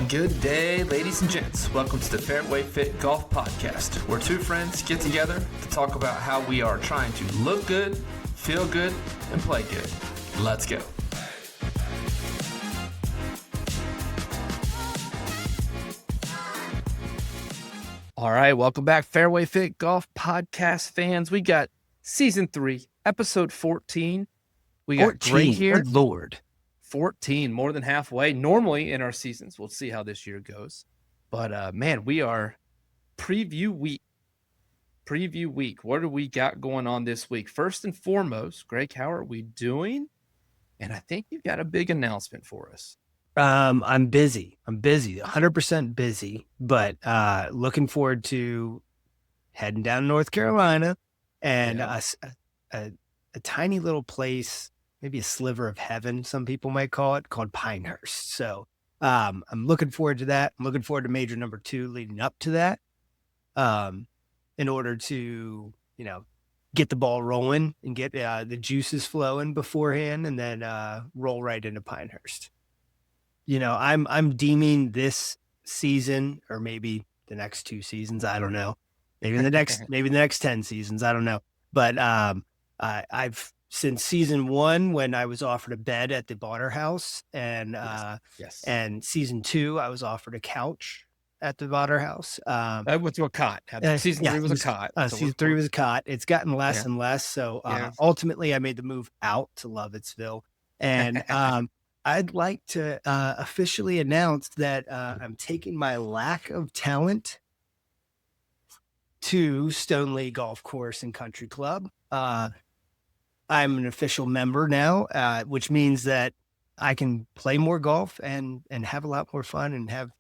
Good day, ladies and gents. Welcome to the FairwayFit Golf Podcast, where two friends get together to talk about how we are trying to look good, feel good, and play good. Let's go. All right, welcome back, FairwayFit Golf Podcast fans. We got Season 3, Episode 14. We got 14. Gray here. Good Lord. 14, more than halfway. Normally in our seasons, we'll see how this year goes. But man, we are preview week. What do we got going on this week? First and foremost, Greg, how are we doing? And I think you've got a big announcement for us. I'm busy. 100% busy, but looking forward to heading down to North Carolina and a tiny little place, maybe a sliver of heaven, some people might call it, called Pinehurst. So I'm looking forward to that. I'm looking forward to major number 2 leading up to that, in order to, get the ball rolling and get the juices flowing beforehand, and then roll right into Pinehurst. I'm deeming this season, or maybe the next 2 seasons, I don't know. Maybe the next 10 seasons, I don't know. But I've since season 1, when I was offered a bed at the Bonner House, and and season 2, I was offered a couch at the Bonner House. That was a cot. Season 3 was a cot. Season 3 was a cot. It's gotten less and less. So ultimately, I made the move out to Lovettsville, and I'd like to officially announce that I'm taking my lack of talent to Stoneleigh Golf Course and Country Club. I'm an official member now, which means that I can play more golf and have a lot more fun and have,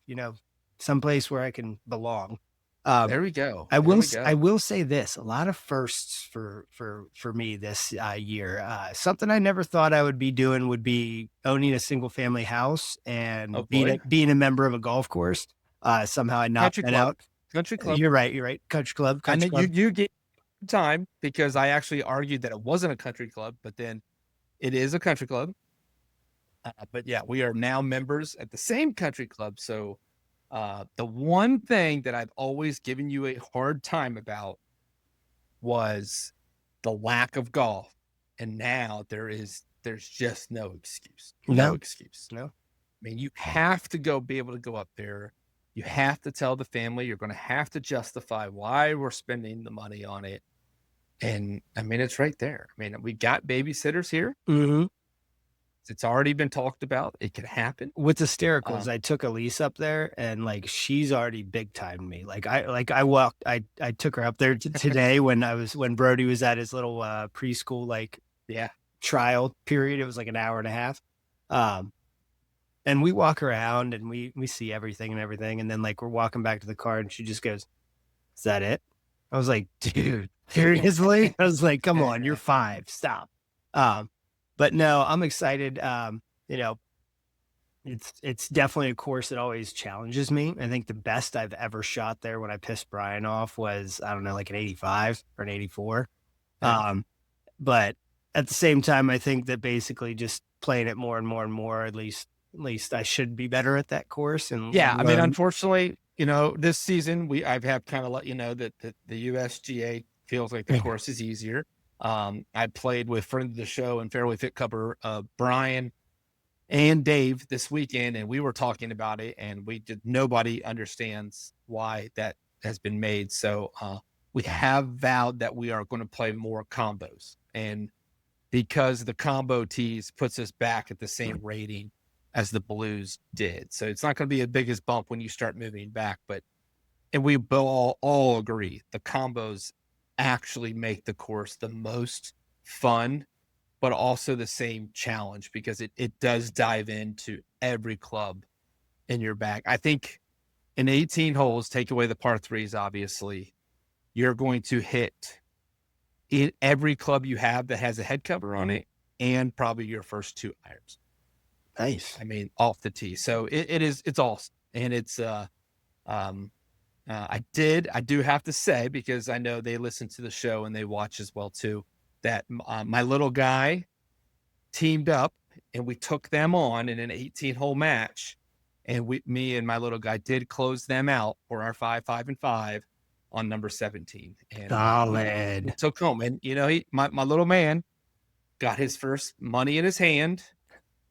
someplace where I can belong. There we go. I will say this: a lot of firsts for me this year. Something I never thought I would be doing would be owning a single family house and being a member of a golf course. Somehow I knocked that out. Country club. You're right. Country club. You get time, because I actually argued that it wasn't a country club, but then it is a country club. But yeah, we are now members at the same country club. So the one thing that I've always given you a hard time about was the lack of golf. And now there's just no excuse. No excuse. No. I mean, you have to be able to go up there. You have to tell the family. You're going to have to justify why we're spending the money on it. And I mean, it's right there. I mean, we got babysitters here. Mm-hmm. It's already been talked about. It could happen. What's hysterical is I took Elise up there, and she's already big time me. I took her up there today when Brody was at his little preschool trial period. It was like an hour and a half. And we walk around and we see everything. And then we're walking back to the car, and she just goes, "Is that it?" I was like, "Dude, seriously?" I was like, "Come on, you're 5, stop." But no, I'm excited. It's definitely a course that always challenges me. I think the best I've ever shot there when I pissed Brian off was, I don't know, like an 85 or an 84. But at the same time, I think that basically just playing it more and more and more, at least I should be better at that course. And I mean, unfortunately, this season I have kind of let you know that the USGA feels like the course is easier. I played with friend of the show and FairwayFit cover Brian and Dave this weekend, and we were talking about it, and nobody understands why that has been made. So we have vowed that we are going to play more combos, and because the combo tees puts us back at the same rating as the blues did. So it's not going to be the biggest bump when you start moving back, and we all agree the combos actually make the course the most fun, but also the same challenge, because it does dive into every club in your bag. I think in 18 holes, take away the par 3s, obviously, you're going to hit every club you have that has a head cover on it, and probably your first 2 irons. Nice. I mean, off the tee. So it's awesome. And it's I do have to say, because I know they listen to the show and they watch as well too, that my little guy teamed up and we took them on in an 18-hole match, And me and my little guy did close them out for our 5, 5, and 5 on number 17. And Solid. we took home. And, my little man got his first money in his hand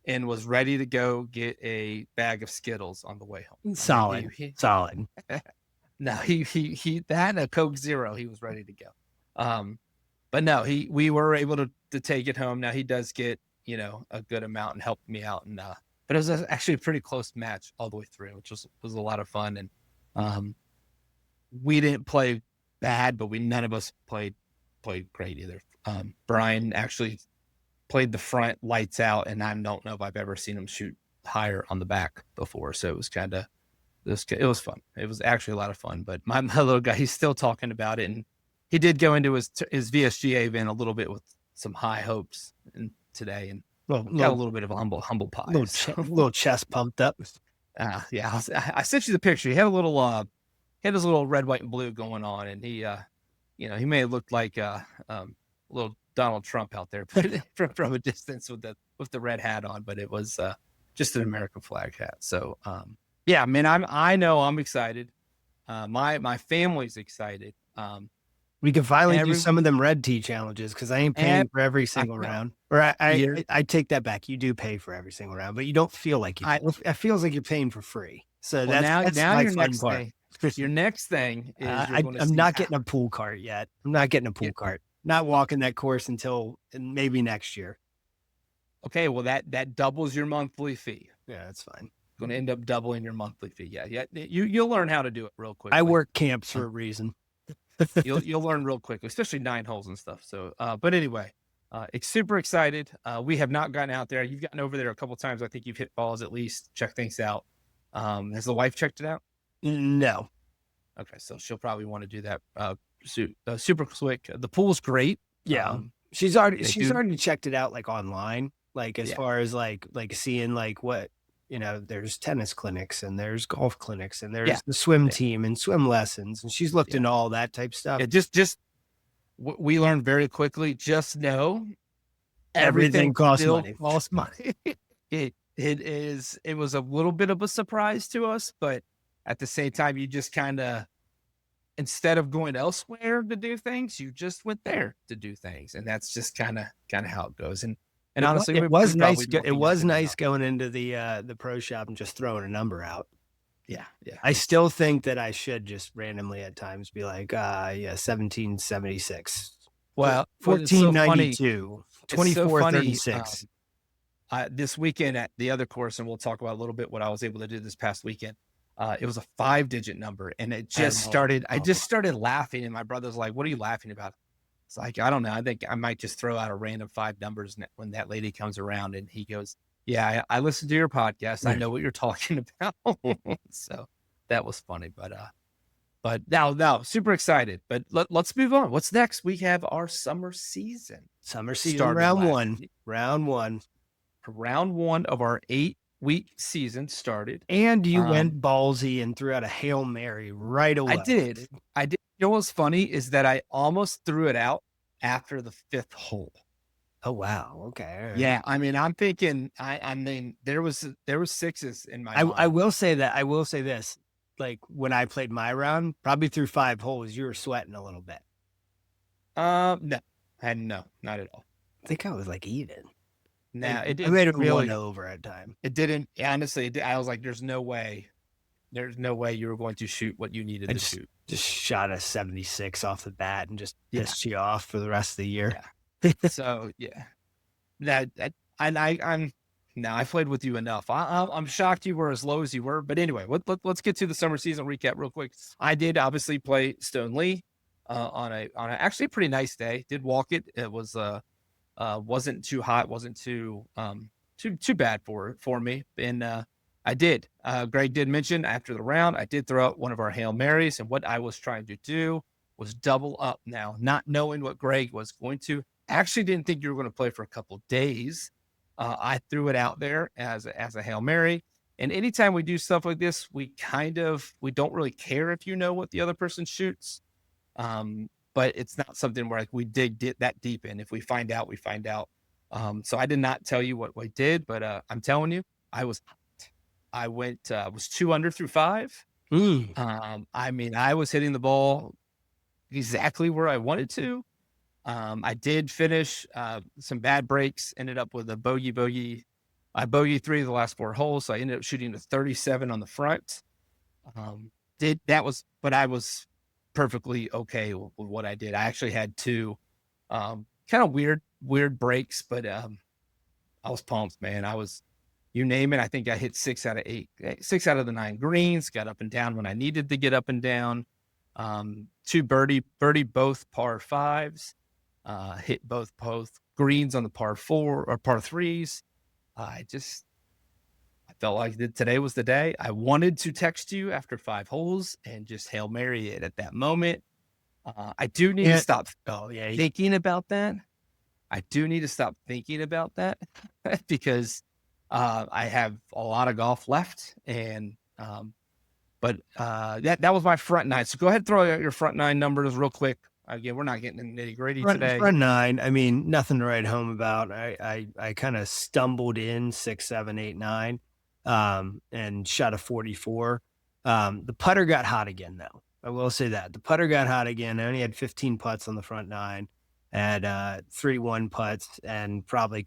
and was ready to go get a bag of Skittles on the way home. Solid. Solid. No, he that and a Coke Zero, he was ready to go. But no, we were able to take it home. Now he does get, a good amount and helped me out. And, but it was actually a pretty close match all the way through, which was a lot of fun. And, we didn't play bad, but none of us played great either. Brian actually played the front lights out, and I don't know if I've ever seen him shoot higher on the back before. So it was it was fun. It was actually a lot of fun, but my little guy, he's still talking about it. And he did go into his VSGA event a little bit with some high hopes today, and got a little bit of a humble pie. Little chest pumped up. Yeah. I sent you the picture. He had a little, had his little red, white, and blue going on, and he, he may have looked like a little Donald Trump out there from a distance with the red hat on, but it was just an American flag hat. So, yeah, man, I know I'm excited. My family's excited. We can finally do some of them red tee challenges, because I ain't paying for every single round. Or I take that back. You do pay for every single round, but you don't feel like you. It feels like you're paying for free. So that's now my your fun next part. thing. Your next thing is I'm not getting a pool cart yet. I'm not getting a pool cart. Not walking that course until maybe next year. Okay, well that doubles your monthly fee. Yeah, that's fine. Going to end up doubling your monthly fee. Yeah. You'll learn how to do it real quick. I work camps for a reason. You'll learn real quickly, especially 9 holes and stuff. So, but anyway, super excited. We have not gotten out there. You've gotten over there a couple times. I think you've hit balls at least, check things out. Has the wife checked it out? No. Okay, so she'll probably want to do that super quick. The pool's great. Yeah, she's already checked it out, like online, like as far as like seeing like what there's tennis clinics and there's golf clinics and there's the swim team and swim lessons, and she's looked into all that type stuff. Yeah, just we learned very quickly. Just know everything costs money. Costs money. It was a little bit of a surprise to us, but at the same time, you just kind of, instead of going elsewhere to do things, you just went there to do things, and that's just kind of how it goes. And honestly, it was nice. It was nice going into the pro shop and just throwing a number out. Yeah. I still think that I should just randomly at times be like, 1776. Well, 1492, 2436. This weekend at the other course, and we'll talk about a little bit what I was able to do this past weekend. It was a 5-digit number, and it just started. I just started laughing, and my brother's like, "What are you laughing about?" It's like, I don't know. I think I might just throw out a random 5 numbers when that lady comes around, and he goes, "Yeah, I listened to your podcast. I know what you're talking about." So that was funny, but now super excited. But let's move on. What's next? We have our summer season. Round one. Round one of our 8-week season started. And you went ballsy and threw out a Hail Mary right away. I did. You know what's funny is that I almost threw it out after the 5th hole. Oh, wow. Okay. All right. Yeah. I mean, I'm thinking, I mean, there was 6s in my mind. I will say this, like when I played my round, probably through 5 holes, you were sweating a little bit. No, not at all. I think I was like even. Nah, I made it really over at time. It didn't. Honestly, I was like, "There's no way you were going to shoot what you needed to shoot." Just shot a 76 off the bat and just pissed you off for the rest of the year. Yeah. So I played with you enough. I'm shocked you were as low as you were. But anyway, let's get to the summer season recap real quick. I did obviously play Stoneleigh on a actually pretty nice day. Did walk it. It was wasn't too hot, wasn't too bad for me. And I did. Greg did mention after the round, I did throw out one of our Hail Marys, and what I was trying to do was double up. Now, not knowing what Greg was going to, actually didn't think you were going to play for a couple of days. I threw it out there as a Hail Mary. And anytime we do stuff like this, we don't really care if you know what the other person shoots. But it's not something where we dig that deep in. If we find out, we find out. So I did not tell you what we did, but I'm telling you, I was hot. I was 2 under through 5. I mean, I was hitting the ball exactly where I wanted to. I did finish some bad breaks, ended up with a bogey. I bogeyed 3 of the last 4 holes, so I ended up shooting a 37 on the front. But I was perfectly okay with what I did. I actually had 2 kind of weird breaks, but I was pumped, man. You name it. I think I hit 6 out of the 9 greens, got up and down when I needed to get up and down. 2 birdie both par 5s, hit both greens on the par 4 or par 3s. I felt like today was the day. I wanted to text you after 5 holes and just Hail Mary it at that moment. I do need to stop thinking about that. I do need to stop thinking about that because I have a lot of golf left, and that was my front 9. So go ahead and throw out your front 9 numbers real quick. Again, we're not getting in nitty gritty today. Front 9, I mean, nothing to write home about. I kind of stumbled in 6, 7, 8, 9, and shot a 44. The putter got hot again, though. I will say that the putter got hot again. I only had 15 putts on the front 9, had 3 1 putts, and probably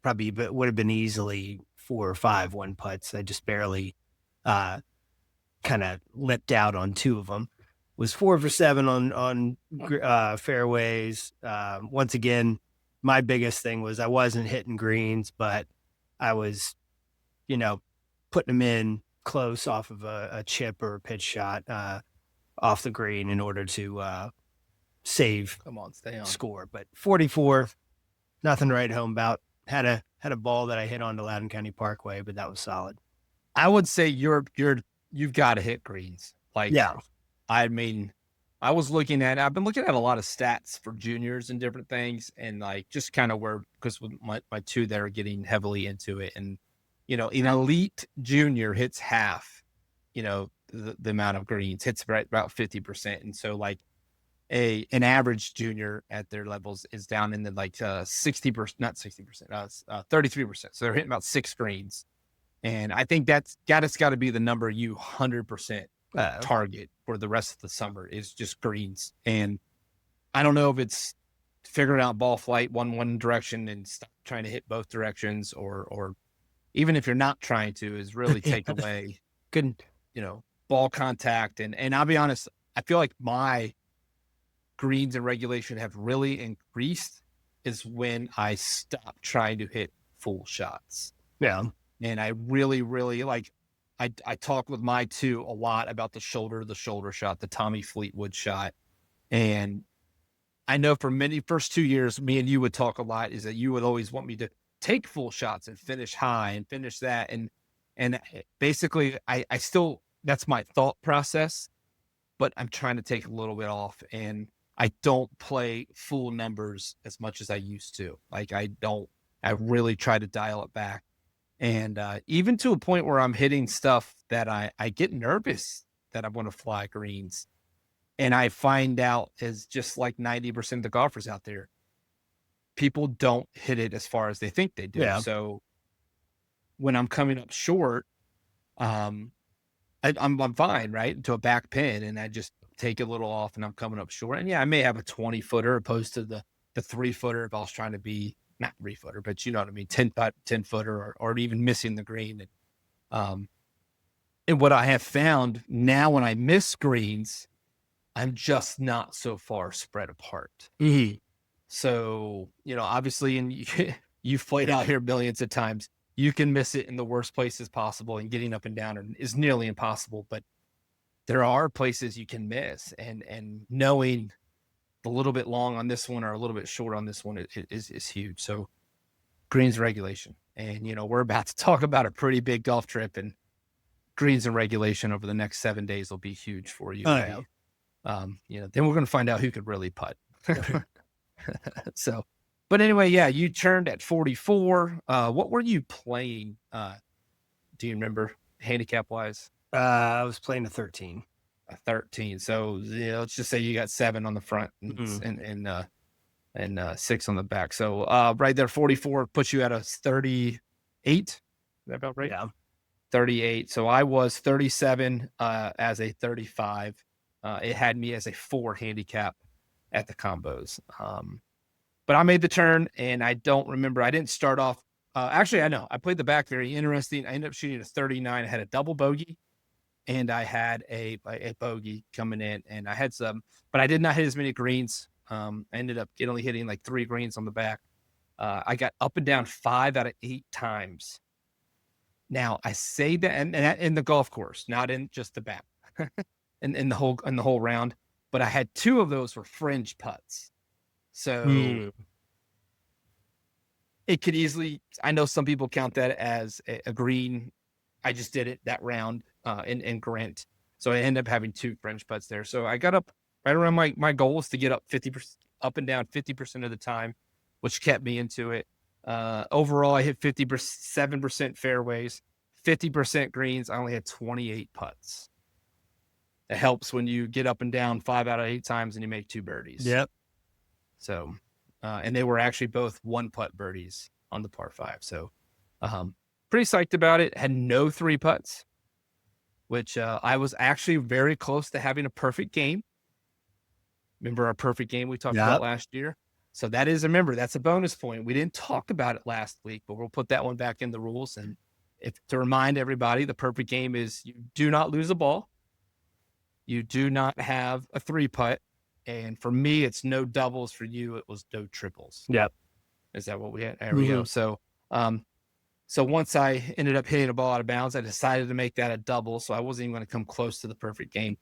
would have been easily 4 or 5 1 putts. I just barely kind of lipped out on 2 of them. Was 4 for 7 on fairways. Once again, my biggest thing was I wasn't hitting greens, but I was, putting them in close off of a chip or a pitch shot off the green in order to save stay on score. But 44, nothing to write home about. Had a ball that I hit onto Loudoun County Parkway, but that was solid. I would say you've got to hit greens. I mean, I've been looking at a lot of stats for juniors and different things, and just kind of because with my 2 that are getting heavily into it, and an elite junior hits half, the amount of greens, hits right about 50%, and so an average junior at their levels is down in the 60%, not 60%, 33%. So they're hitting about 6 greens, and I think that's got to be the number you 100%. Target for the rest of the summer is just greens. And I don't know if it's figuring out ball flight one direction and stop trying to hit both directions, or even if you're not trying to, is really take away good, ball contact. And I'll be honest, I feel like my greens and regulation have really increased is when I stopped trying to hit full shots. Yeah. And I really, really I talk with my 2 a lot about the shoulder shot, the Tommy Fleetwood shot. And I know for first 2 years, me and you would talk a lot, is that you would always want me to take full shots and finish high and finish that. And basically I still, that's my thought process, but I'm trying to take a little bit off, and I don't play full numbers as much as I used to. I really try to dial it back. And even to a point where I'm hitting stuff that I get nervous that I want to fly greens. And I find out is just like 90% of the golfers out there, people don't hit it as far as they think they do. Yeah. So when I'm coming up short, I'm fine, right? To a back pin, and I just take a little off and I'm coming up short. And yeah, I may have a 20-footer opposed to the 3-footer if I was trying to be, not 3-footer, but you know what I mean, 10-footer or even missing the green. And what I have found now when I miss greens, I'm just not so far spread apart. Mm-hmm. So, obviously, and you've played out here millions of times, you can miss it in the worst places possible, and getting up and down is nearly impossible. But there are places you can miss, and knowing a little bit long on this one or a little bit short on this one is huge. So greens regulation. And, we're about to talk about a pretty big golf trip, and greens and regulation over the next 7 days will be huge for you. Oh, yeah. Then we're going to find out who could really putt. So, but anyway, yeah, you turned at 44. What were you playing? Do you remember handicap wise? I was playing a 13. A 13. So let's just say you got 7 on the front and 6 on the back. So right there, 44 puts you at a 38. Is that about right? Yeah. 38. So I was 37 as a 35. It had me as a 4 handicap at the combos. But I made the turn, and I don't remember. I didn't start off. Actually, I know. I played the back very interesting. I ended up shooting a 39. I had a double bogey, and I had a bogey coming in, and I had some, but I did not hit as many greens. I ended up only hitting like 3 greens on the back. I got up and down 5 out of 8 times. Now I say that, and in the golf course, not in just the back, in the whole round. But I had 2 of those were fringe putts, so it could easily. I know some people count that as a green. I just did it that round in Grant, so I ended up having 2 fringe putts there. So I got up right around my goal was to get up 50%, up and down 50% of the time, which kept me into it. Overall, I hit 57% fairways, 50% greens. I only had 28 putts. It helps when you get up and down 5 out of 8 times and you make 2 birdies. Yep. So, and they were actually both 1-putt birdies on the par 5. So, pretty psyched about it. Had no 3 putts, which I was actually very close to having a perfect game. Remember our perfect game we talked about last year? So that is, remember, that's a bonus point. We didn't talk about it last week, but we'll put that one back in the rules. And to remind everybody, the perfect game is you do not lose a ball. You do not have a 3-putt. And for me, it's no doubles. For you, it was no triples. Yep. Is that what we had? There we go. So, so once I ended up hitting a ball out of bounds, I decided to make that a double. So I wasn't even going to come close to the perfect game.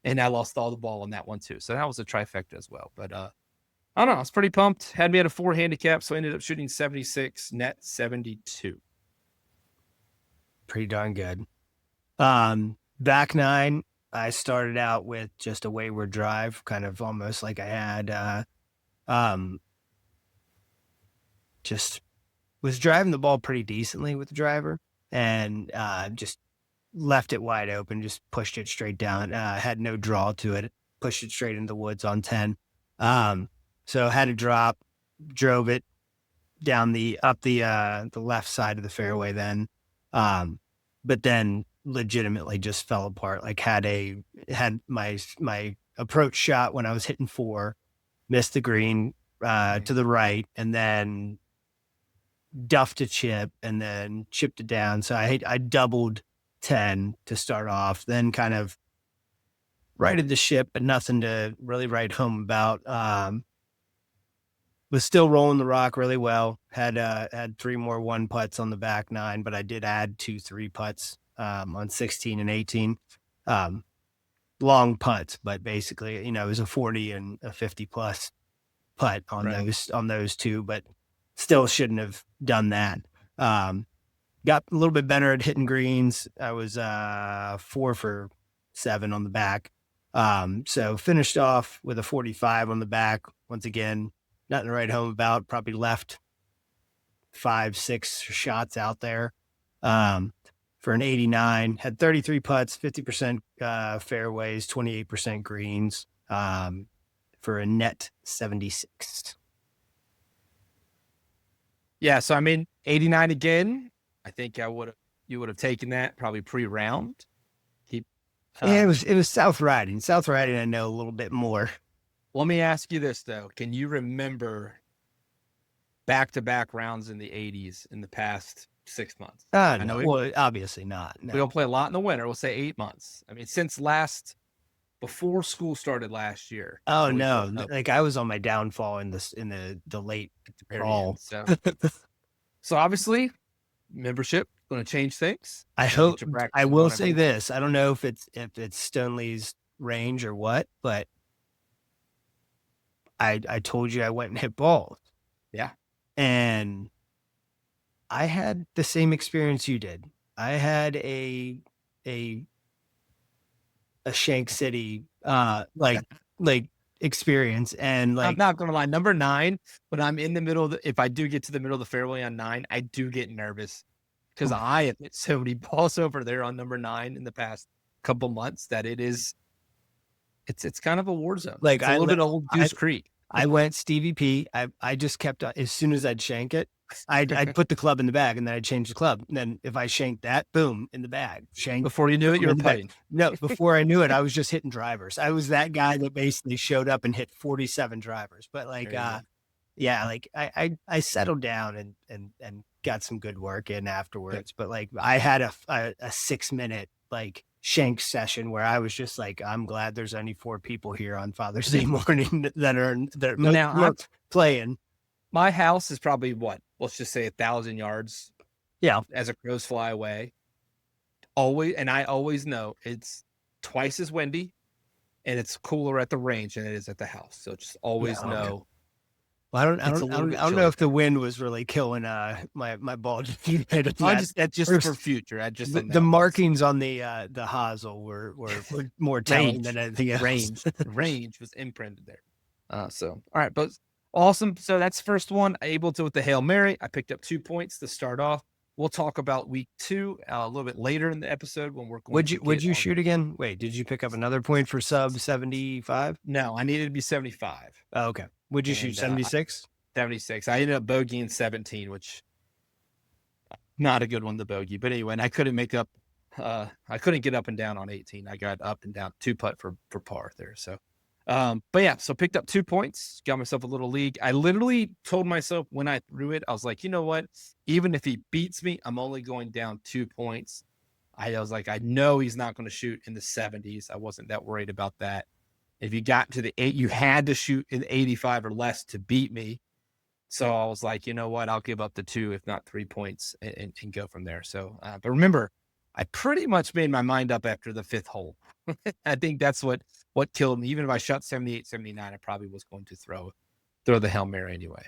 And I lost all the ball on that one too. So that was a trifecta as well. But I don't know. I was pretty pumped. Had me at a 4 handicap, so I ended up shooting 76, net 72. Pretty darn good. Back 9, I started out with just a wayward drive, kind of almost like I had just was driving the ball pretty decently with the driver, and just left it wide open, just pushed it straight down. Had no draw to it, pushed it straight into the woods on 10. So had a drop, drove it down up the left side of the fairway then. But then legitimately just fell apart. Like had my approach shot when I was hitting 4, missed the green to the right, and then duffed a chip and then chipped it down. So I doubled 10 to start off, then kind of righted the ship, but nothing to really write home about. Was still rolling the rock really well. Had 3 more 1-putts on the back 9, but I did add 2 3-putts on 16 and 18. Long putts, but basically, it was a 40 and a 50 plus putt on those 2, but still shouldn't have done that. Got a little bit better at hitting greens. I was 4 for 7 on the back. So finished off with a 45 on the back. Once again, nothing to write home about. Probably left 5-6 shots out there for an 89. Had 33 putts, 50% fairways, 28% greens for a net 76. Yeah, so 89 again. I think you would have taken that probably pre-round. Yeah, it was South Riding. South Riding, I know a little bit more. Let me ask you this though: can you remember back-to-back rounds in the 80s in the past 6 months? Well, obviously not. No. We don't play a lot in the winter. We'll say 8 months. Since before school started last year. Oh no! Like I was on my downfall in the late fall. So obviously, membership going to change things. I hope. I will say this: I don't know if it's Stoneleigh's range or what, but I told you I went and hit balls. Yeah, and I had the same experience you did. I had a Shank City experience, and I'm not gonna lie, number 9, when I'm in the middle if I do get to the middle of the fairway on 9, I do get nervous because I have hit so many balls over there on number 9 in the past couple months that it's kind of a war zone. Like it's a little bit old Goose Creek. I went Stevie P. I just kept, as soon as I'd shank it, I'd put the club in the bag, and then I'd change the club. And then if I shanked that, boom, in the bag. Shank. Before you knew it, you were putting. No, before I knew it, I was just hitting drivers. I was that guy that basically showed up and hit 47 drivers. But like, yeah, like I settled down and got some good work in afterwards. But like, I had a 6-minute like shank session where I was just like, I'm glad there's only 4 people here on Father's Day morning that are now playing. My house is probably let's just say 1,000 yards. Yeah. As a crows fly away. I always know it's twice as windy and it's cooler at the range than it is at the house. So just always know. Okay. Well, I don't know if the wind was really killing my ball. Just for future. The markings on the hosel were more telling than anything else. Range was imprinted there. So all right, but awesome. So that's first one. Able to with the Hail Mary. I picked up 2 points to start off. We'll talk about week 2 a little bit later in the episode when we're going. Would you shoot again? Wait, did you pick up another point for sub 75? No, I needed to be 75. Oh, okay. Would you shoot 76? 76. I ended up bogeying 17, which not a good one to bogey. But anyway, and I couldn't make up. I couldn't get up and down on 18. I got up and down 2 putt for par there. So, but yeah, so picked up 2 points, got myself a little league. I literally told myself when I threw it, I was like, you know what? Even if he beats me, I'm only going down 2 points. I was like, I know he's not going to shoot in the 70s. I wasn't that worried about that. If you got to the 8, you had to shoot in 85 or less to beat me. So I was like, you know what? I'll give up the 2, if not 3 points and go from there. So, but remember, I pretty much made my mind up after the 5th hole. I think that's what killed me. Even if I shot 78, 79, I probably was going to throw the Hail Mary anyway.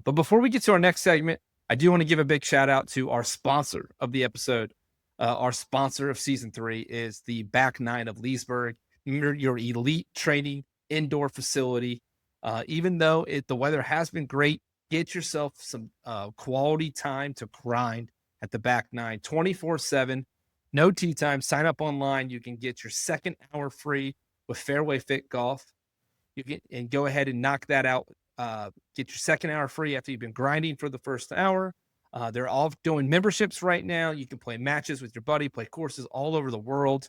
But before we get to our next segment, I do want to give a big shout out to our sponsor of the episode. Our sponsor of season 3 is the Back Nine of Leesburg, your elite training indoor facility. Even though the weather has been great, get yourself some quality time to grind at the Back Nine 24/7. No tee time. Sign up online. You can get your second hour free with FairwayFit Golf. You can go ahead and knock that out. Get your second hour free after you've been grinding for the first hour. They're all doing memberships right now. You can play matches with your buddy, play courses all over the world.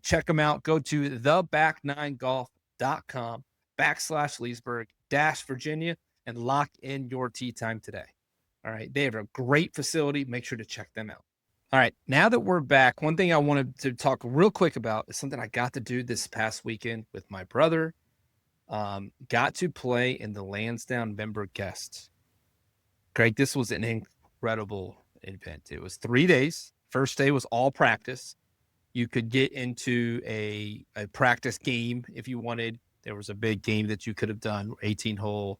Check them out. Go to theback9golf.com/Leesburg-Virginia and lock in your tee time today. All right. They have a great facility. Make sure to check them out. All right. Now that we're back, one thing I wanted to talk real quick about is something I got to do this past weekend with my brother. Got to play in the Lansdowne Member-Guest. Greg, this was an incredible event. It was 3 days. First day was all practice. You could get into a practice game if you wanted. There was a big game that you could have done, 18-hole,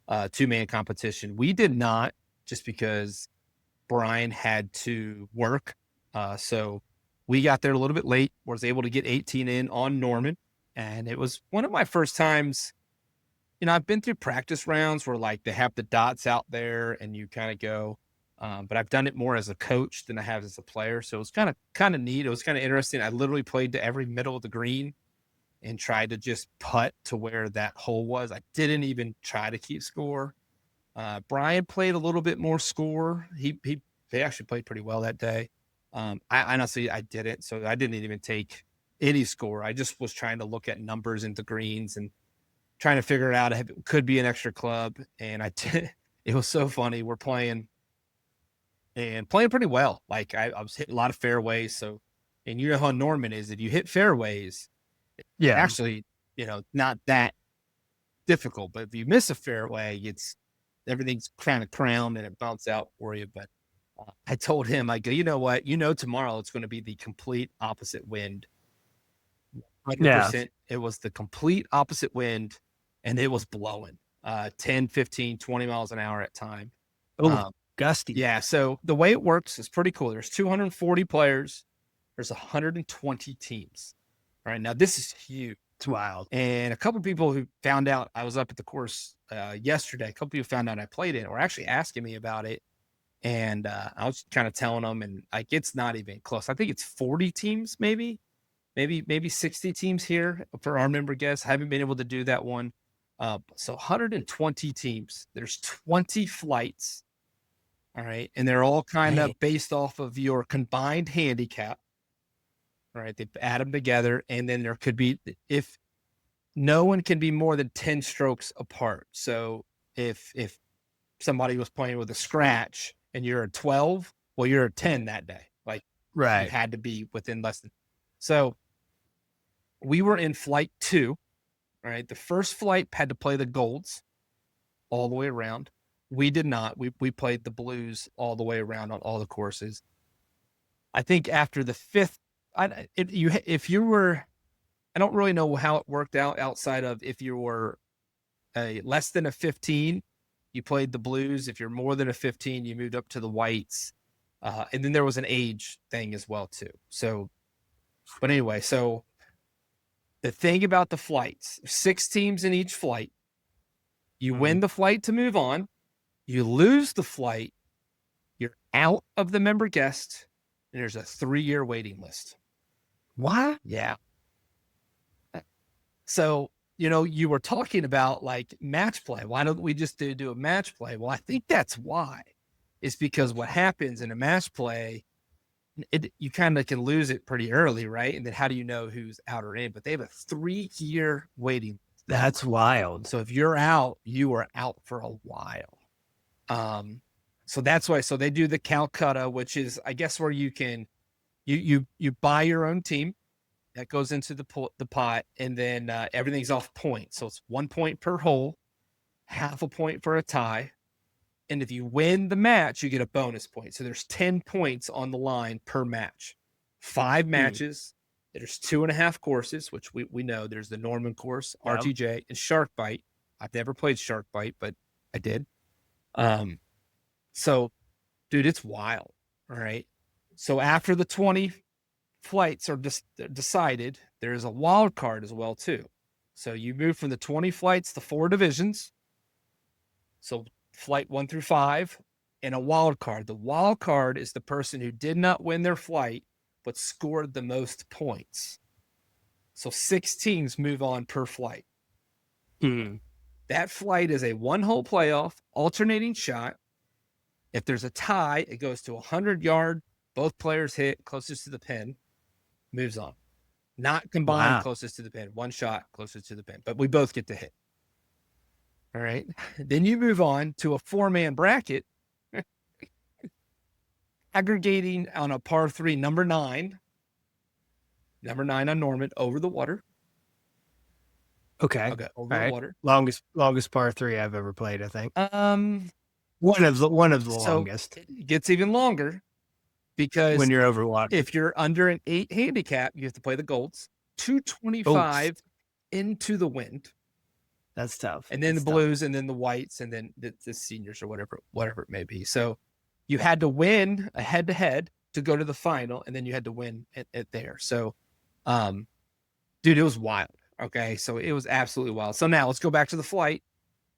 2-man competition. We did not, just because Brian had to work. So we got there a little bit late, was able to get 18 in on Norman. And it was one of my first times, I've been through practice rounds where like they have the dots out there and you kind of go, but I've done it more as a coach than I have as a player. So it was kind of neat. It was kind of interesting. I literally played to every middle of the green and tried to just putt to where that hole was. I didn't even try to keep score. Brian played a little bit more score. He actually played pretty well that day. I honestly didn't. So I didn't even take any score. I just was trying to look at numbers into greens and trying to figure it out if it could be an extra club. And I did. It was so funny. We're playing pretty well. Like I was hitting a lot of fairways. So, and you know how Norman is, if you hit fairways, yeah, actually, not that difficult, but if you miss a fairway, everything's kind of crowned and it bounces out for you. But I told him, I go, you know what, tomorrow it's going to be the complete opposite wind. 100%. It was the complete opposite wind and it was blowing 10, 15, 20 miles an hour at time. Oh, gusty. Yeah. So the way it works is pretty cool. There's 240 players. There's 120 teams. All right. Now this is huge. It's wild. And a couple of people who found out I was up at the course yesterday, a couple of people found out I played it were actually asking me about it. And I was kind of telling them, and like, it's not even close. I think it's 40 teams, maybe 60 teams here for our member guests. I haven't been able to do that one. So 120 teams. There's 20 flights. All right. And they're all kind of based off of your combined handicap. All right. They add them together. And then there could be, if no one can be more than 10 strokes apart. So if somebody was playing with a scratch and you're a 12, well, you're a 10 that day. Like, right. You had to be within less than. So we were in flight 2. All right. The first flight had to play the golds all the way around. We did not. We played the blues all the way around on all the courses. I think after the 5th, if you were, I don't really know how it worked out outside of if you were a less than a 15, you played the blues. If you're more than a 15, you moved up to the whites. And then there was an age thing as well too. So, but anyway, so the thing about the flights, 6 teams in each flight, you win the flight to move on. You lose the flight, you're out of the member guest, and there's a 3-year waiting list. What? Yeah. So, you were talking about like match play. Why don't we just do a match play? Well, I think that's why. It's because what happens in a match play, you kind of can lose it pretty early, right? And then how do you know who's out or in? But they have a 3-year waiting list. That's wild. So if you're out, you are out for a while. So that's why. So they do the Calcutta, which is, I guess, where you can, you buy your own team that goes into the pot, and then everything's off points. So it's 1 point per hole, half a point for a tie, and if you win the match, you get a bonus point. So there's 10 points on the line per match. 5 matches. There's 2.5 courses, which we know. There's the Norman course, RTJ, and Shark Bite. I've never played Shark Bite, but I did. So, dude, it's wild. All right. So after the 20 flights are decided, there's a wild card as well too. So you move from the 20 flights to 4 divisions. So flight 1 through 5 and a wild card. The wild card is the person who did not win their flight, but scored the most points. So 6 teams move on per flight. That flight is a 1-hole playoff, alternating shot. If there's a tie, it goes to 100-yard. Both players hit closest to the pin, moves on. Not combined closest to the pin. 1 shot closest to the pin, but we both get to hit. All right. Then you move on to a 4-man bracket, aggregating on a par 3, number 9 on Norman, over the water. Okay. Over the water. Longest par 3 I've ever played, I think. One of the longest. It gets even longer because when you're over water. If you're under an 8 handicap, you have to play the golds. 225 into the wind. That's tough. And then the blues, and then the whites, and then the seniors, or whatever it may be. So you had to win a head-to-head to go to the final, and then you had to win it there. So, dude, it was wild. Okay, so it was absolutely wild. So now let's go back to the flight.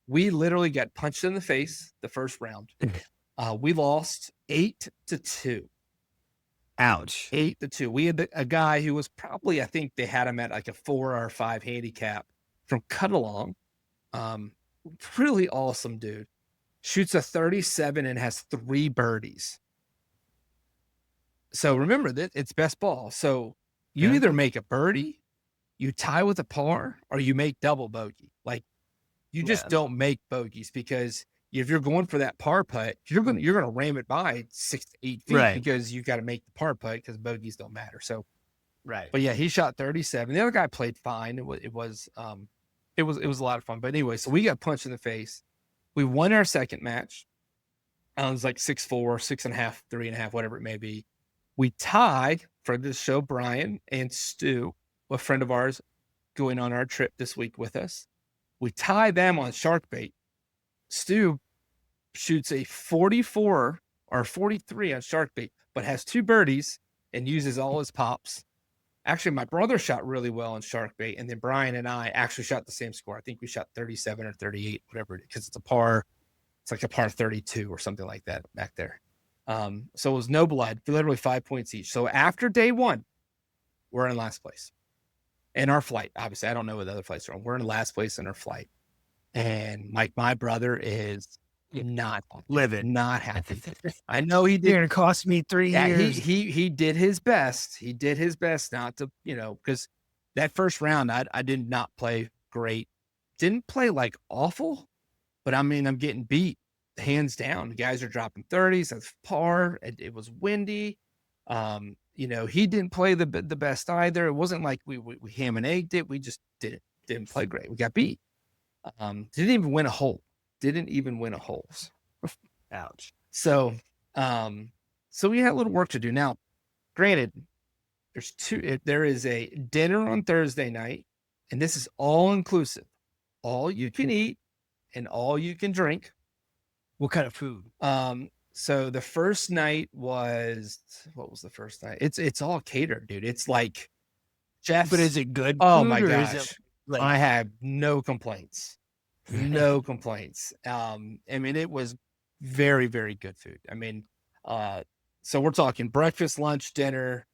We literally got punched in the face the first round. We lost 8-2. Ouch. 8-2. We had a guy who was probably, I think they had him at like a 4 or 5 handicap from Cut Along. Really awesome dude. Shoots a 37 and has 3 birdies. So remember that it's best ball. So you either make a birdie, you tie with a par, or you make double bogey. Like, you just don't make bogeys, because if you're going for that par putt, you're gonna ram it by 6 to 8 feet, because you got to make the par putt, because bogeys don't matter. So, but yeah, he shot 37. The other guy played fine. It was a lot of fun. But anyway, so we got punched in the face. We won our second match. It was like 6-4, 6.5, 3.5, whatever it may be. We tied for the show. Brian and Stu, a friend of ours, going on our trip this week with us. We tie them on shark bait. Stu shoots a 44 or 43 on shark bait, but has 2 birdies and uses all his pops. Actually, my brother shot really well on shark bait, and then Brian and I actually shot the same score. I think we shot 37 or 38, whatever it is, because it's a par. It's like a par 32 or something like that back there. So it was no blood, literally 5 points each. So after day 1, we're in last place in our flight. Obviously, I don't know what the other flights are on. We're in last place in our flight. And Mike, my brother, is not happy. I know he You're did. gonna cost me 3 Yeah, years. he did his best. He did his best not to, because that first round I did not play great. Didn't play like awful, but I mean I'm getting beat hands down. The guys are dropping 30s. That's par. It was windy. He didn't play the best either. It wasn't like we ham and egged it. We just didn't play great. We got beat. Didn't even win a hole. Ouch. So we had a little work to do. Now, granted, there is a dinner on Thursday night, and this is all inclusive. All you can eat and all you can drink. What kind of food? So the first night was, what was the first night? It's all catered, dude. It's like Jeff. But is it good? Oh food, my or gosh. Is it like... I have no complaints. No complaints. I mean, it was very, very good food. I mean, so we're talking breakfast, lunch, dinner,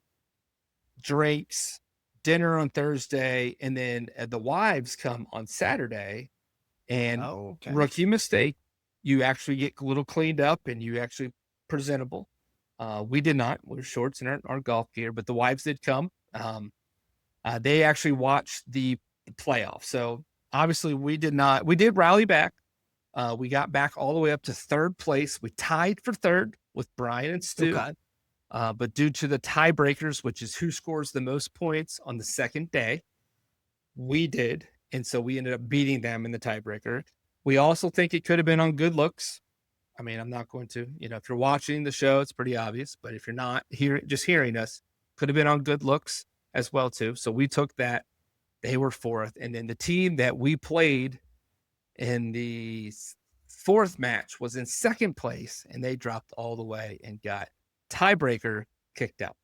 drinks, dinner on Thursday, and then the wives come on Saturday. And rookie mistake, you actually get a little cleaned up and you actually presentable. We did not. We were shorts in our golf gear, but the wives did come. They actually watched the playoff. So obviously we did not. We did rally back. We got back all the way up to third place. We tied for third with Brian and Stu. But due to the tiebreakers, which is who scores the most points on the second day, we did. And so we ended up beating them in the tiebreaker. We also think it could have been on good looks. I mean, I'm not going to, if you're watching the show, it's pretty obvious. But if you're not just hearing us, could have been on good looks as well, too. So we took that. They were fourth. And then the team that we played in the fourth match was in second place, and they dropped all the way and got tiebreaker kicked out.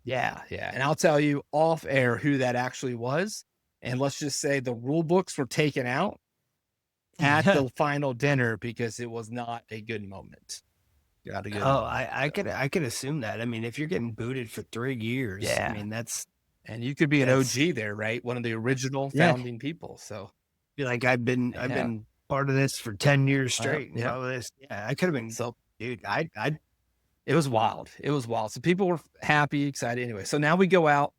Yeah. And I'll tell you off air who that actually was. And let's just say the rule books were taken out at the final dinner because it was not a good moment. I could assume that. I mean, if you're getting booted for 3 years, I mean, and you could be an OG there, right? One of the original founding people. So be like, I've been part of this for 10 years straight. I could have been. So, dude, it was wild. So people were happy, excited. Anyway, so now we go out.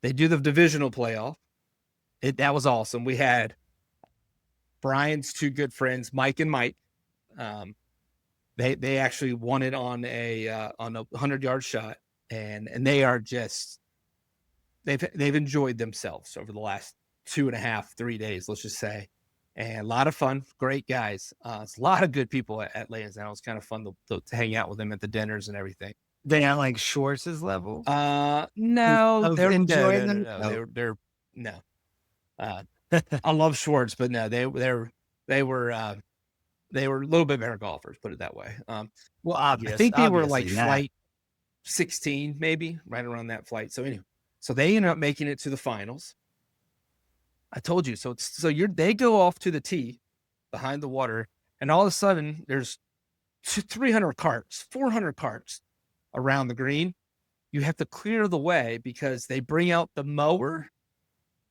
They do the divisional playoff. That was awesome. We had Brian's two good friends, Mike and Mike. They actually won it on a 100-yard shot, and they are just they've enjoyed themselves over the last 2.5, 3 days, let's just say, and a lot of fun. Great guys. It's a lot of good people at Lansdowne. It was kind of fun to hang out with them at the dinners and everything. They not like Schwartz's level? No, they're enjoying them. No. I love Schwartz, but no, they were a little bit better golfers, put it that way. Well, obviously, I think they were like flight 16, maybe right around that flight. So anyway, so they ended up making it to the finals. I told you. They go off to the tee behind the water, and all of a sudden there's 300 carts, 400 carts around the green. You have to clear the way because they bring out the mower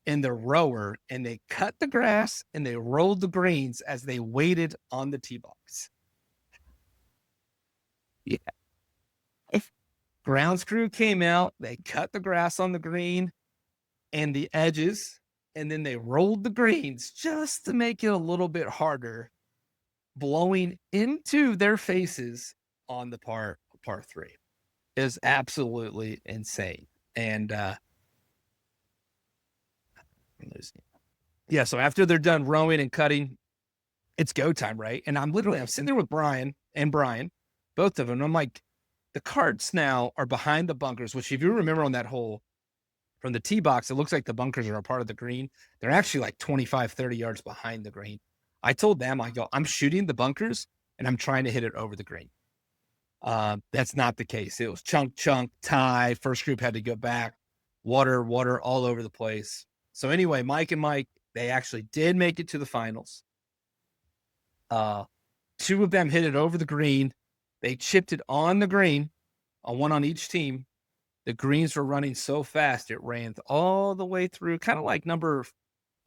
and the rower, and they cut the grass and they rolled the greens as they waited on the tee box. Yeah. Grounds crew came out, they cut the grass on the green and the edges, and then they rolled the greens just to make it a little bit harder, blowing into their faces on the par 3. It was absolutely insane. And so after they're done rowing and cutting, it's go time, right? And I'm sitting there with Brian, both of them. And I'm like, the carts now are behind the bunkers, which if you remember on that hole from the tee box, it looks like the bunkers are a part of the green. They're actually like 25, 30 yards behind the green. I told them, I'm shooting the bunkers and I'm trying to hit it over the green. That's not the case. It was chunk, tie. First group had to go back, water all over the place. So anyway, Mike and Mike, they actually did make it to the finals. 2 of them hit it over the green. They chipped it on the green, one on each team. The greens were running so fast, it ran all the way through, kind of like number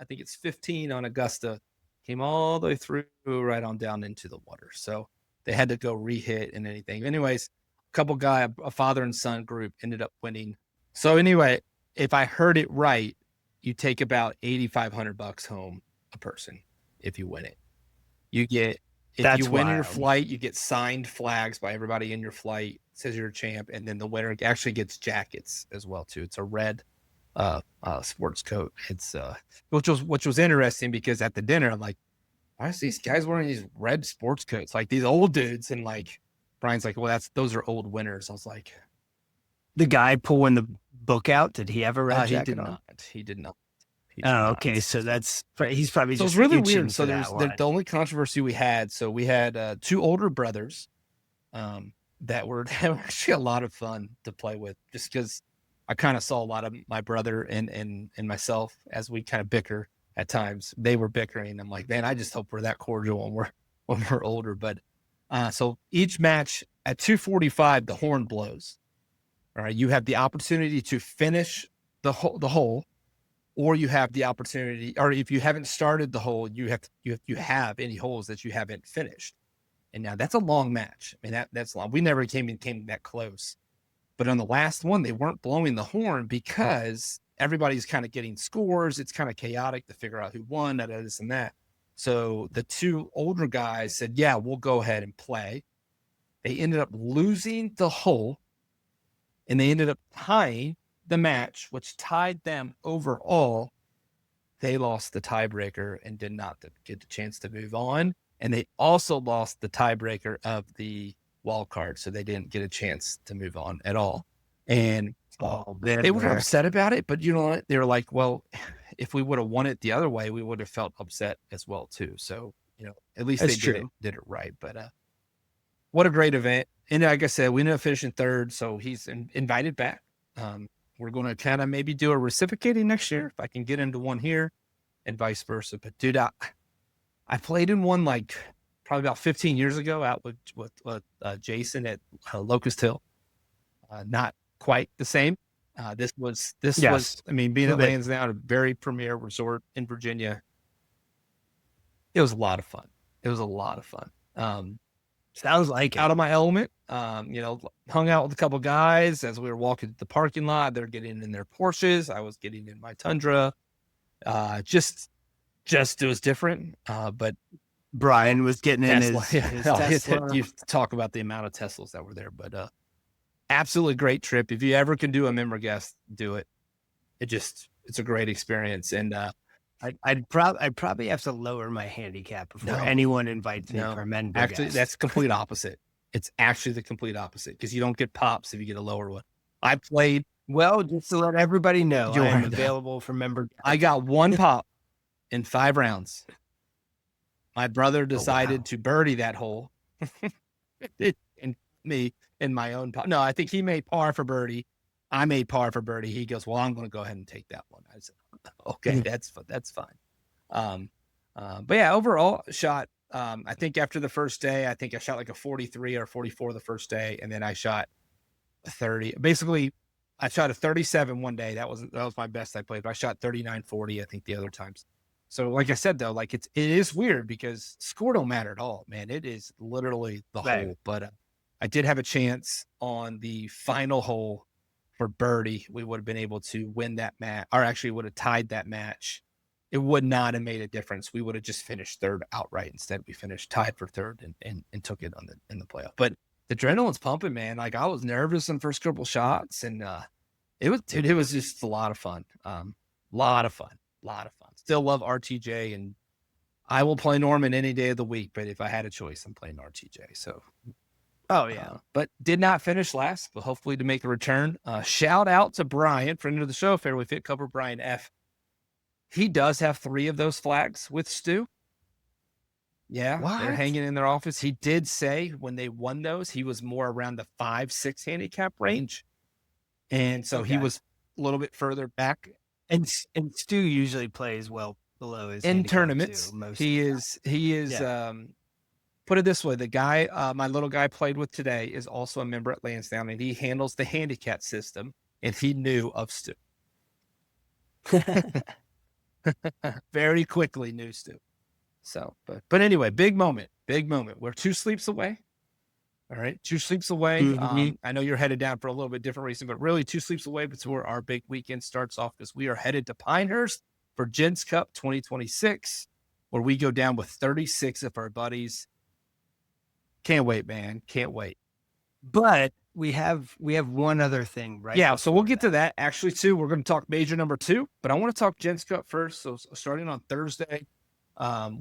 I think it's 15 on Augusta, came all the way through right on down into the water. So they had to go re-hit and anything. Anyways, a father and son group ended up winning. So anyway, if I heard it right, you take about $8,500 home a person if you win it. You get, if you win your flight, you get signed flags by everybody in your flight. It says you're a champ, and then the winner actually gets jackets as well too. It's a red sports coat. It's which was interesting because at the dinner I'm like, why is these guys wearing these red sports coats, like these old dudes? And like Brian's like, well, those are old winners. I was like, the guy pulling the book out, did he have a red jacket on? He did not. Okay, so he's probably so just it's really weird. So there's the only controversy we had. So we had two older brothers that were actually a lot of fun to play with, just because I kind of saw a lot of my brother and myself as we kind of bicker at times. They were bickering. I'm like, man, I just hope we're that cordial when we're older. But so each match at 2:45, the horn blows. All right, you have the opportunity to finish the hole, or you have the opportunity, or if you haven't started the hole, you have any holes that you haven't finished. And now that's a long match. I mean, that's long. We never came that close. But on the last one, they weren't blowing the horn because everybody's kind of getting scores. It's kind of chaotic to figure out who won, this and that. So the two older guys said, yeah, we'll go ahead and play. They ended up losing the hole, and they ended up tying the match, which tied them overall. They lost the tiebreaker and did not get the chance to move on. And they also lost the tiebreaker of the wild card, so they didn't get a chance to move on at all. And they were upset about it, but you know what? They were like, well, if we would have won it the other way, we would have felt upset as well too. So, you know, at least they did it right. But what a great event. And like I said, we ended up finishing third, so he's invited back. We're going to kind of maybe do a reciprocating next year if I can get into one here, and vice versa. But dude, I played in one like probably about 15 years ago out with Jason at Locust Hill. Not quite the same. This was, I mean, being at Lansdowne, a very premier resort in Virginia. It was a lot of fun. Sounds like out of my element. Hung out with a couple guys as we were walking to the parking lot. They're getting in their Porsches. I was getting in my Tundra. Just it was different. But Brian was getting Tesla, in his Tesla. You talk about the amount of Teslas that were there, but absolutely great trip. If you ever can do a member guest, do it. It's a great experience. And I'd probably have to lower my handicap before anyone invites me for a member guest. Actually, that's complete opposite. It's actually the complete opposite, because you don't get pops if you get a lower one. I played just to let everybody know, I am available for member guest. I got one pop in 5 rounds. My brother decided to birdie that hole, and me in my own pop. No, I think he made par for birdie. I made par for birdie. He goes, well, I'm going to go ahead and take that one. I said, okay, that's fine. But yeah, overall shot, I think after the first day, I think I shot like a 43 or 44 the first day. And then I shot a 30. Basically, I shot a 37 one day. That was my best I played, but I shot 39, 40, I think the other times. So like I said, though, like it is weird because score don't matter at all, man. It is literally the hole. But I did have a chance on the final hole for birdie. We would have been able to win that match, or actually would have tied that match. It would not have made a difference. We would have just finished third outright. Instead, we finished tied for third and took it in the playoff. But the adrenaline's pumping, man. Like I was nervous in the first couple shots, and it was just a lot of fun. Lot of fun. Still love RTJ, and I will play Norman any day of the week. But if I had a choice, I'm playing RTJ. So, but did not finish last, but hopefully to make a return. Shout out to Brian, friend of the show, Fairway Fit Cover, Brian F. He does have 3 of those flags with Stu. Yeah, they're hanging in their office. He did say when they won those, he was more around the 5-6 handicap range, and so he was a little bit further back. And Stu usually plays well below his in tournaments. Too, he is. Put it this way: the guy, my little guy played with today, is also a member at Lansdowne, and he handles the handicap system. And he knew of Stu. Very quickly, news to. So, but anyway, big moment. We're 2 sleeps away. All right, 2 sleeps away. Mhm. I know you're headed down for a little bit different reason, but really 2 sleeps away before our big weekend starts off, because we are headed to Pinehurst for Gens Cup 2026, where we go down with 36 of our buddies. Can't wait, man. Can't wait. But we have one other thing, right? Yeah, so we'll get to that actually too. We're going to talk major number 2, but I want to talk Gens Cup first. So starting on Thursday,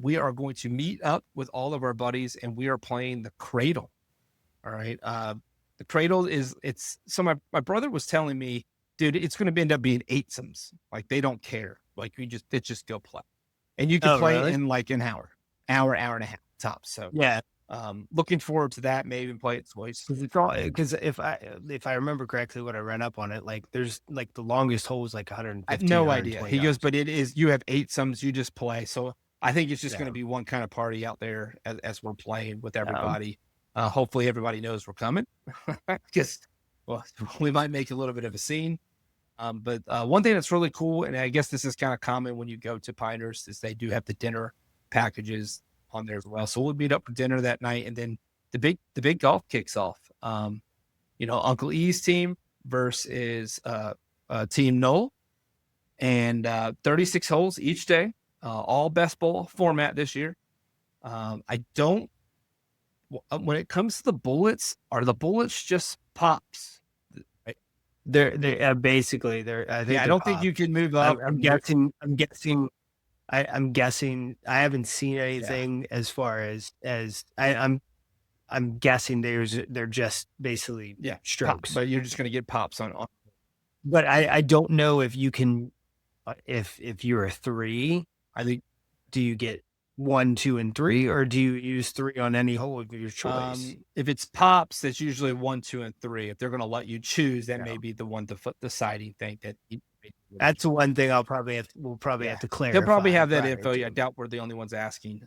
we are going to meet up with all of our buddies, and we are playing the Cradle. All right. The Cradle so my brother was telling me, dude, it's going to end up being 8-somes. Like, they don't care. Like, they just go play, and you can play really? in like an hour and a half tops. So Yeah. Looking forward to that. Maybe even play it twice. Because if I remember correctly, what I ran up on it, like there's like the longest hole is like 150. I have no idea. He goes, but you have 8-somes. You just play. So I think it's just going to be one kind of party out there as we're playing with everybody. Hopefully everybody knows we're coming, because we might make a little bit of a scene. But one thing that's really cool, and I guess this is kind of common when you go to Pinehurst, is they do have the dinner packages on there as well. So we'll meet up for dinner that night, and then the big golf kicks off. Uncle E's team versus Team Knoll, and 36 holes each day, all best ball format this year. When it comes to the bullets, are the bullets just pops? They're basically they're. I don't think you can move up. I'm guessing. I'm guessing. I haven't seen anything as far as I'm guessing they're just basically strokes. Pop, but you're just going to get pops on. But I don't know if you can. If you're a 3, I think, do you get 1, 2, and 3, or do you use 3 on any hole of your choice? If it's pops, it's usually 1, 2, and 3. If they're going to let you choose, that may be the one deciding thing. That's the one thing we'll probably have to clarify. They'll probably have that info. I doubt we're the only ones asking.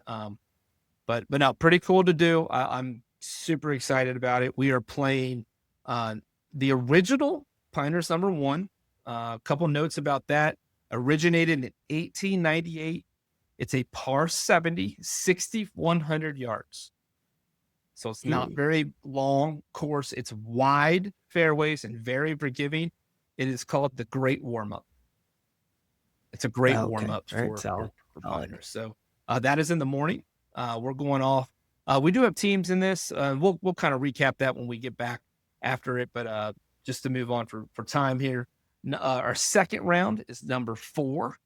But no, pretty cool to do. I'm super excited about it. We are playing the original Pinehurst number 1. A couple notes about that. Originated in 1898. It's a par 70, 6,100 yards. So it's not very long course. It's wide fairways and very forgiving. It is called the Great Warm-Up. It's a great warm-up for Pinehurst. So that is in the morning. We're going off. We do have teams in this. We'll kind of recap that when we get back after it. But just to move on for time here, our second round is number 4.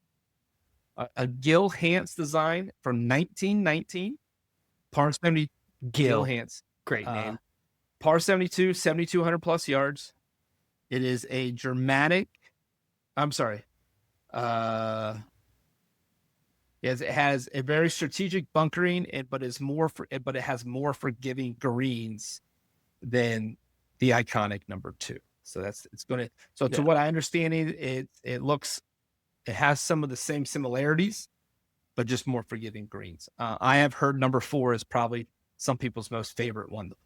A Gil Hance design from 1919. Par 70. Gil Hance. Great name. Par 72, 7,200 plus yards. It is a dramatic. I'm sorry. Yes, it has a very strategic bunkering, but it has more forgiving greens than the iconic number 2. So to what I understand, it has some of the same similarities, but just more forgiving greens. I have heard number 4 is probably some people's most favorite one to play.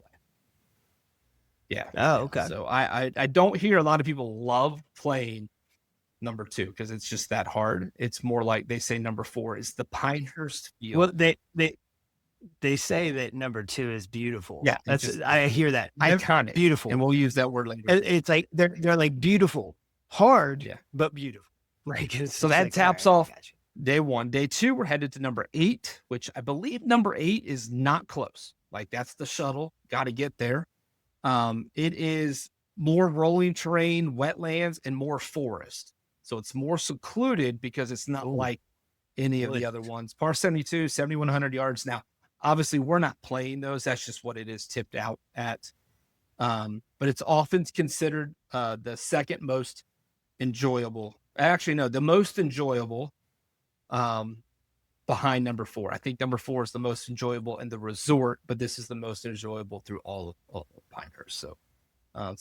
Yeah. Oh, okay. So I don't hear a lot of people love playing number 2 because it's just that hard. It's more like they say number 4 is the Pinehurst feel. Well, they say that number 2 is beautiful. Yeah, I hear that. Iconic, beautiful, and we'll use that word later. It's like they're like beautiful, hard, but beautiful. Right. So that taps off day 1. Day 2, we're headed to number 8, which I believe number 8 is not close. Like, that's the shuttle. Got to get there. It is more rolling terrain, wetlands, and more forest. So it's more secluded because it's not like any of the other ones. Par 72, 7,100 yards. Now, obviously, we're not playing those. That's just what it is tipped out at. But it's often considered the second most enjoyable. Actually, no, the most enjoyable behind number 4. I think number 4 is the most enjoyable in the resort, but this is the most enjoyable through all of Pinehurst. So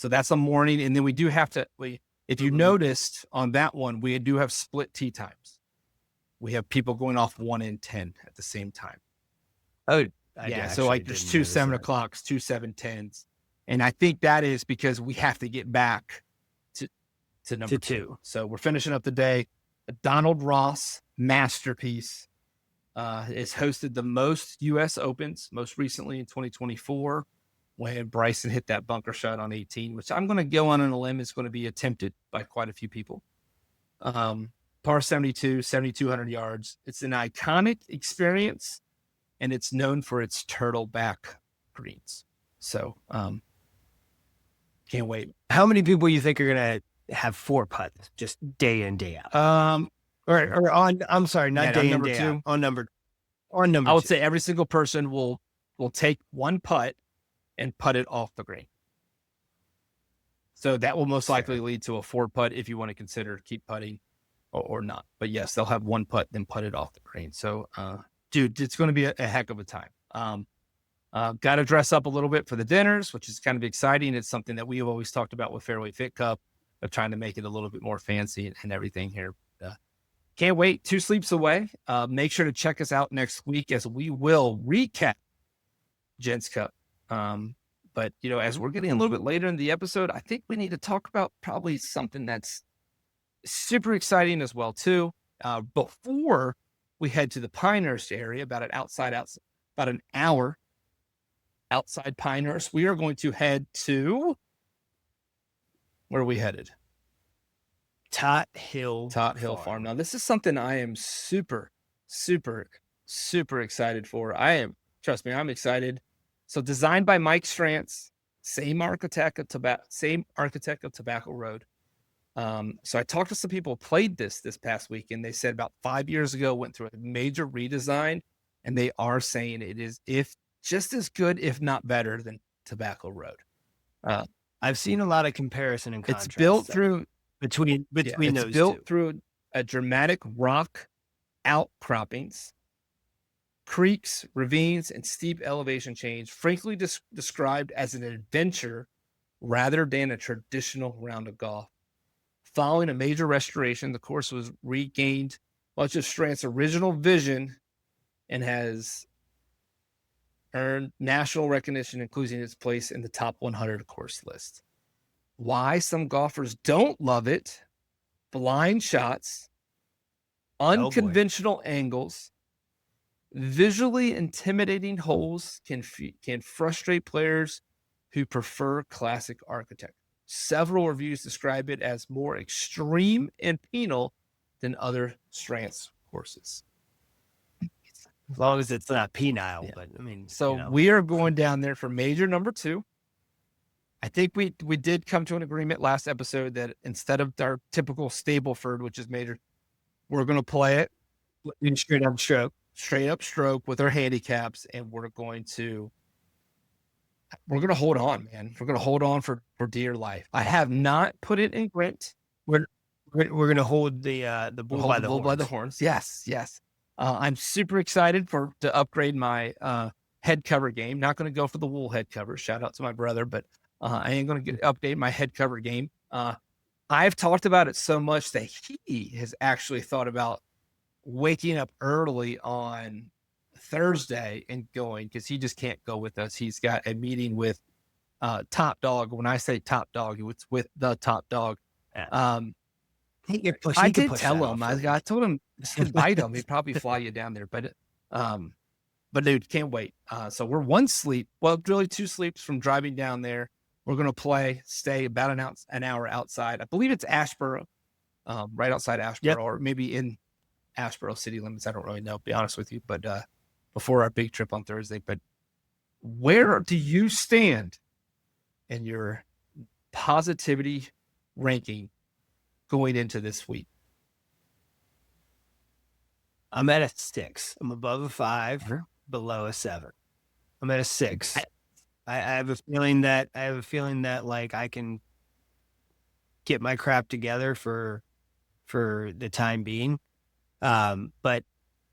that's a morning. And then we do have to, if you noticed on that one, we do have split tee times. We have people going off 1 and 10 at the same time. Oh, yeah. So like there's 2 7 o'clocks, 2 7:10s. And I think that is because we have to get back to number 2. So we're finishing up the day. a Donald Ross masterpiece. It's hosted the most U.S. Opens, most recently in 2024, when Bryson hit that bunker shot on 18, which I'm going to go on a limb is going to be attempted by quite a few people. Par 72, 7,200 yards. It's an iconic experience, and it's known for its turtle back greens. So, can't wait. How many people you think are going to have 4 putts just day in, day out? Or on, I'm sorry, not day in, day out. On number I would say every single person will take 1 putt and putt it off the green. So that will most likely lead to a 4 putt if you want to consider keep putting or not. But yes, they'll have 1 putt, then putt it off the green. So, dude, it's going to be a heck of a time. Got to dress up a little bit for the dinners, which is kind of exciting. It's something that we've always talked about with Fairway Fit Cup, of trying to make it a little bit more fancy and everything here. Can't wait. 2 sleeps away. Make sure to check us out next week as we will recap Gens Cup. But, as we're getting a little bit later in the episode, I think we need to talk about probably something that's super exciting as well, too. Before we head to the Pinehurst area, about an hour outside Pinehurst, we are going to head to, where are we headed? Tot Hill Farm. Now, this is something I am super, super, super excited for. Trust me, I'm excited. So, designed by Mike Strantz, same architect of Tobacco Road. So I talked to some people who played this past week, and they said about 5 years ago went through a major redesign, and they are saying it is just as good, if not better, than Tobacco Road. I've seen a lot of comparison and contrast. It's built through between those it's built two. through a dramatic rock outcroppings, creeks, ravines, and steep elevation change, frankly described as an adventure rather than a traditional round of golf. Following a major restoration, the course was regained much of Strantz's original vision and has earned national recognition, including its place in the top 100 course list. Why some golfers don't love it: blind shots, unconventional angles, visually intimidating holes can frustrate players who prefer classic architecture. Several reviews describe it as more extreme and penal than other Strantz courses. As long as it's not penile, Yeah. But I mean, so we are going down there for major number 2. I think we did come to an agreement last episode that instead of our typical Stableford, which is major, we're going to play it in straight up stroke with our handicaps, and we're going to hold on, man. We're going to hold on for dear life. I have not put it in Grint. We're going to hold the bull by the horns. Yes. I'm super excited to upgrade my head cover game. Not going to go for the wool head cover. Shout out to my brother, but I am going to update my head cover game. I've talked about it so much that he has actually thought about waking up early on Thursday and going, because he just can't go with us. He's got a meeting with Top Dog. When I say Top Dog, it's with the Top Dog. I did tell him. I told him to invite him. He'd probably fly you down there, but dude, can't wait. So we're 1 sleep. Well, really 2 sleeps from driving down there. We're gonna stay about an hour outside. I believe it's Asheboro, right outside Asheboro, or maybe in Asheboro city limits. I don't really know, to be honest with you. But before our big trip on Thursday. But where do you stand in your positivity ranking going into this week? I'm at a 6. I'm above a 5, below a 7. I'm at a 6. I have a feeling that like I can get my crap together for the time being. But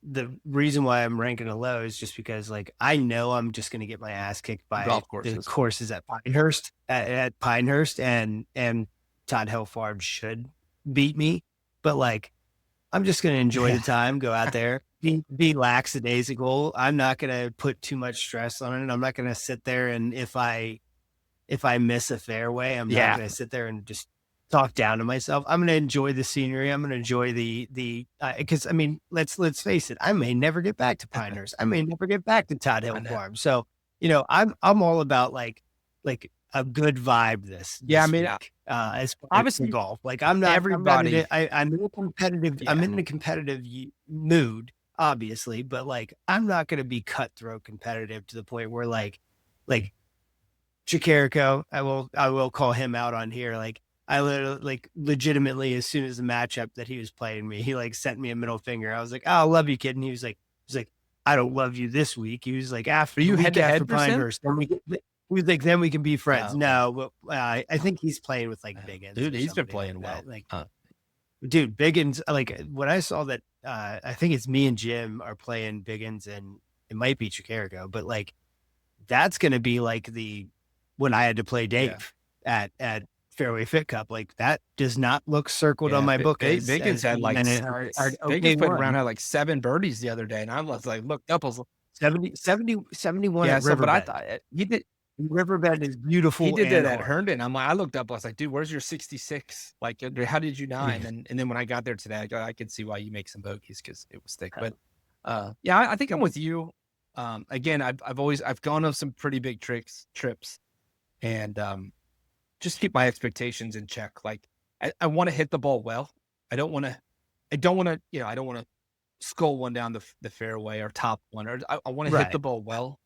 the reason why I'm ranking a low is just because, like, I know I'm just going to get my ass kicked by the courses at Pinehurst, at Pinehurst, and Tot Hill Farm should beat me. But, like, I'm just going to enjoy the time, go out there, be lackadaisical. I'm not going to put too much stress on it. I'm not going to sit there and if I miss a fairway, I'm not going to sit there and just talk down to myself. I'm going to enjoy the scenery. I'm going to enjoy because I mean, let's face it. I may never get back to Pinehurst. I may never get back to Tot Hill Farm. So, I'm all about like a good vibe this I mean, week, as far obviously as golf. Like I'm in a competitive, I'm in a competitive mood, obviously, but like, I'm not going to be cutthroat competitive to the point where like Chicarico, I will call him out on here. Like, I literally, legitimately, as soon as the matchup that he was playing me, he sent me a middle finger. I was like, "Oh, I love you, kid." And he was like, "I don't love you this week." He was like, "After you head to head Pinehurst, then then we can be friends." Oh, okay. No, but I think he's playing with Biggins. Dude, he's been playing well. Dude, Biggins. When I saw that, I think it's me and Jim are playing Biggins, and it might be Chicarico, but that's gonna be when I had to play Dave at Fairway Fit Cup, that does not look circled on my book. Biggins had Biggins played around, had 7 birdies the other day, and I was looked up, I was 71. Yeah, at Riverbend. but I thought he did. Riverbend is beautiful. He did that at Herndon. I looked up, I was like, dude, where's your 66? How did you 9? And then when I got there today, I could see why you make some bogeys because it was thick. But I think I'm with you. Again, I've gone on some pretty big trips, and just keep my expectations in check. I want to hit the ball well. I don't want to skull one down the fairway or top one. Or I want to hit the ball well.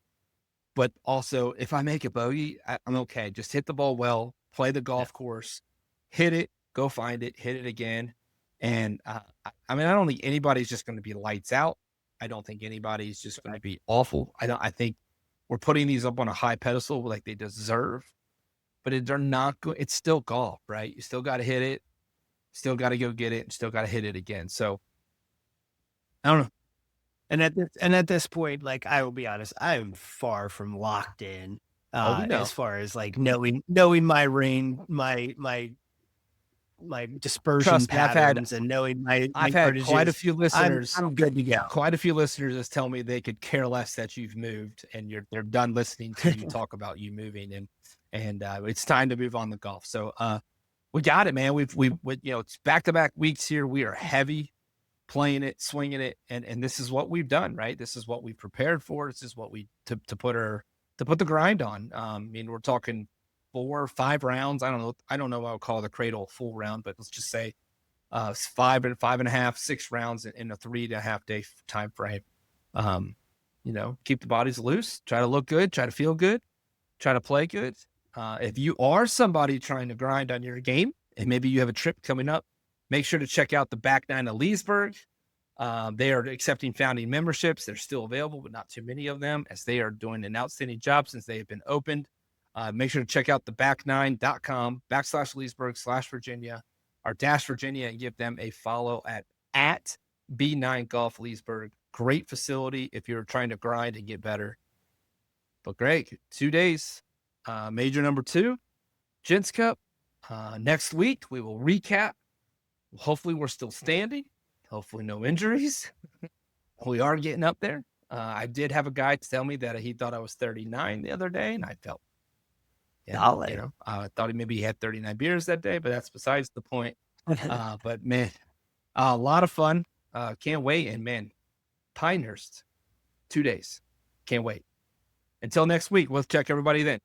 But also, if I make a bogey, I'm okay. Just hit the ball well, play the golf course, hit it, go find it, hit it again. And I don't think anybody's just going to be lights out. I don't think anybody's just going to be awful. I think we're putting these up on a high pedestal like they deserve. But they're not good. It's still golf, right? You still got to hit it, still got to go get it, and still got to hit it again. So I don't know. And at this point, I will be honest, I am far from locked in. As far as knowing my range, my dispersion patterns, and knowing I've had quite a few listeners. I'm good to go. Quite a few listeners just tell me they could care less that you've moved, and they're done listening to you talk about you moving, and it's time to move on to golf. So we got it, man. We've it's back-to-back weeks here. We are heavy playing it, swinging it, and this is what we've done, right? This is what we prepared for. This is what we to put the grind on. We're talking 4 or 5 rounds. I don't know what I'll call the Cradle full round, but let's just say 5 and 5.5, 6 rounds in a 3.5 day time frame. Keep the bodies loose, try to look good, try to feel good, try to play good. If you are somebody trying to grind on your game, and maybe you have a trip coming up, make sure to check out the back 9 of Leesburg. They are accepting founding memberships. They're still available, but not too many of them, as they are doing an outstanding job since they have been opened. Make sure to check out the back9.com/Leesburg/Virginia or -Virginia and give them a follow at B9 Golf Leesburg. Great facility if you're trying to grind and get better. But Greg, 2 days, major number 2, Gens Cup. Next week, we will recap. Hopefully we're still standing. Hopefully no injuries. We are getting up there. I did have a guy tell me that he thought I was 39 the other day, and I felt, I thought he had 39 beers that day, but that's besides the point. But man, a lot of fun. Can't wait. And man, Pinehurst, 2 days. Can't wait. Until next week, we'll check everybody then.